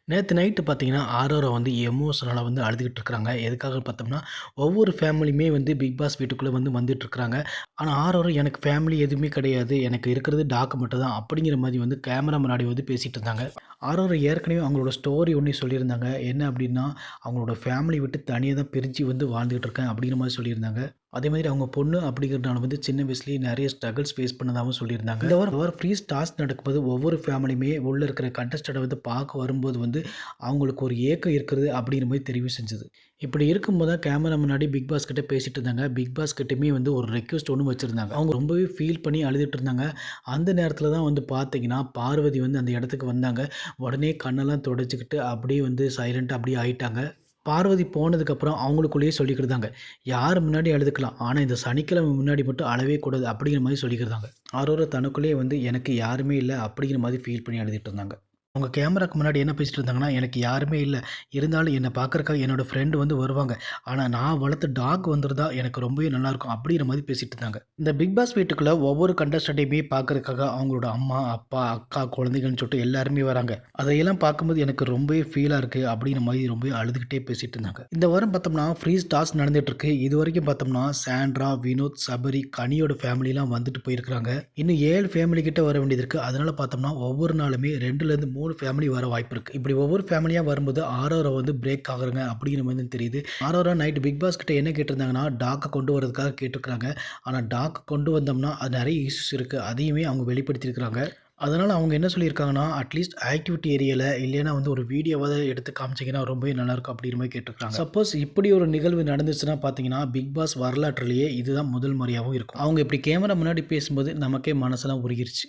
நேத்து நைட்டு பார்த்தீங்கன்னா, ஆரோரா வந்து எமோஷனலா வந்து அழுதுகிட்டு இருக்கிறாங்க. எதுக்காக பார்த்தோம்னா, ஒவ்வொரு ஃபேமிலியுமே வந்து பிக் பாஸ் வீட்டுக்குள்ள வந்து வந்துட்டுருக்காங்க. ஆனா, ஆரோரா எனக்கு ஃபேமிலி எதுவுமே கிடையாது. எனக்கு இருக்கிறது டாக் மட்டும் தான். அப்படிங்கிற மாரி வந்து கேமரா முன்னாடி வந்து பேசிட்டு இருந்தாங்க. ஆரோரா ஏற்கனவே அவங்களோட ஸ்டோரி ஒண்ணு சொல்லியிருந்தாங்க. என்ன அப்படின்னா, அவங்களோட ஃபேமிலி விட்டு தனியா தான் பிரிஞ்சு வந்து வாழ்ந்துகிட்டு இருக்கேன் அப்படிங்கிற மாரி சொல்லியிருந்தாங்க. அதே மாதிரி அவங்க பொண்ணு அப்படிங்கிறனால வந்து சின்ன வயசுலயே நெறைய ஸ்ட்ரகிள்ஸ் ஃபேஸ் பண்ணதாவும் சொல்லியிருந்தாங்க. இந்த வாரம் ஃப்ரீ டாஸ்க் நடக்கும்போது ஒவ்வொரு ஃபேமிலியுமே உள்ள இருக்கிற கண்டஸ்டன்ட்ட வந்து பார்க்க வரும்போது வந்து அவங்களுக்கு ஒரு ஏக்கம் இருக்கிறது அப்படிங்கிற மாரி தெரிவு செஞ்சது. இப்படி இருக்கும்போது தான் கேமரா முன்னாடி பிக் பாஸ் கிட்ட பேசிட்டு இருந்தாங்க. பிக் பாஸ் கிட்டயுமே வந்து ஒரு ரெக்வெஸ்ட் ஒண்ணு வச்சிருந்தாங்க. அவங்க ரொம்பவே ஃபீல் பண்ணி அழுதுட்டு இருந்தாங்க. அந்த நேரத்தில தான் வந்து பார்த்தீங்கன்னா, பார்வதி வந்து அந்த இடத்துக்கு வந்தாங்க. உடனே கண்ணெல்லாம் தொடச்சுக்கிட்டு அப்படியே வந்து சைலன்ட்டா அப்படியே ஆயிட்டாங்க. பார்வதி போனதுக்கப்புறம் அவங்களுக்குள்ளேயே சொல்லிக்கிட்டாங்க. யார் முன்னாடி அழுதுக்கலாம். ஆனா இந்த சனிக்கிழமை முன்னாடி மட்டும் அழவே கூடாது அப்படிங்கிற மாரி சொல்லிக்கிட்டாங்க. ஆரோரா தனக்குள்ளேயே வந்து எனக்கு யாருமே இல்ல அப்படிங்கிற மாரி ஃபீல் பண்ணி அழுதுட்டு இருந்தாங்க. அவங்க கேமராக்கு முன்னாடி என்ன பேசிட்டு இருந்தாங்கன்னா, எனக்கு யாருமே இல்ல. இருந்தாலும் என்ன பார்க்கறக்காக என்னோட ஃப்ரெண்ட் வந்து வருவாங்க. ஆனா நான் வளர்த்த டாக் வந்திருந்தா எனக்கு ரொம்பவே நல்லாயிருக்கும். அப்படிங்கிற மாரி பேசிட்டு இருந்தாங்க. இந்த பிக் பாஸ் வீட்டுக்குள்ள ஒவ்வொரு கண்டஸ்டன்ட்டையுமே பார்க்கறதுக்காக அவங்களோட அம்மா, அப்பா, அக்கா, குழந்தைகள்னு சொல்லிட்டு எல்லாருமே வராங்க. அதையெல்லாம் பார்க்கும்போது எனக்கு ரொம்பவே ஃபீலா இருக்கு. அப்படிங்கிற மாரி ரொம்பவே அழுதுகிட்டே பேசிட்டு இருந்தாங்க. இந்த வாரம் பார்த்தோம்னா, ஃப்ரீஸ் டாஸ்க் நடந்துட்டு இருக்கு. இதுவரைக்கும் பார்த்தோம்னா, சாண்ட்ரா, வினோத், சபரி, கனியோட ஃபேமிலிலாம் வந்துட்டு போயிருக்காங்க. இன்னும் 7 ஃபேமிலி கிட்ட வர வேண்டியது இருக்கு. அதனால பார்த்தோம்னா, ஒவ்வொரு நாளுமே 2லேருந்து 3 ஃபேமிலி வர வாய்ப்பு இருக்கு. இப்படி ஒவ்வொரு ஃபேமிலியா வரும்போது ஆரோரா வந்து பிரேக் ஆகுறாங்க அப்படிங்கிற மாதிரி தெரியுது. ஆரோரா நைட் பிக் பாஸ் கிட்ட என்ன கேட்டிருந்தாங்கன்னா, டாக்க கொண்டு வரதுக்காக கேட்டிருக்காங்க. ஆனா டாக் கொண்டு வந்தோம்னா, அது நெறைய இஷ்யூஸ் இருக்கு. அதையுமே அவங்க வெளிப்படுத்தியிருக்கிறாங்க. அதனால அவங்க என்ன சொல்லியிருக்காங்கன்னா, அட்லீஸ்ட் ஆக்டிவிட்டி ஏரியால இல்லைன்னா வந்து ஒரு வீடியோவாவது எடுத்து காமிச்சீங்கன்னா ரொம்பவே நல்லாயிருக்கும் அப்படிங்கிற மாரி கேட்டிருக்காங்க. சப்போஸ் இப்படி ஒரு நிகழ்வு நடந்துச்சுன்னா பார்த்தீங்கன்னா, பிக் பாஸ் வரலாற்றிலேயே இதுதான் முதல் முறையாவும் இருக்கும். அவங்க இப்படி கேமரா முன்னாடி பேசும்போது நமக்கே மனசெல்லாம் உருகிருச்சு.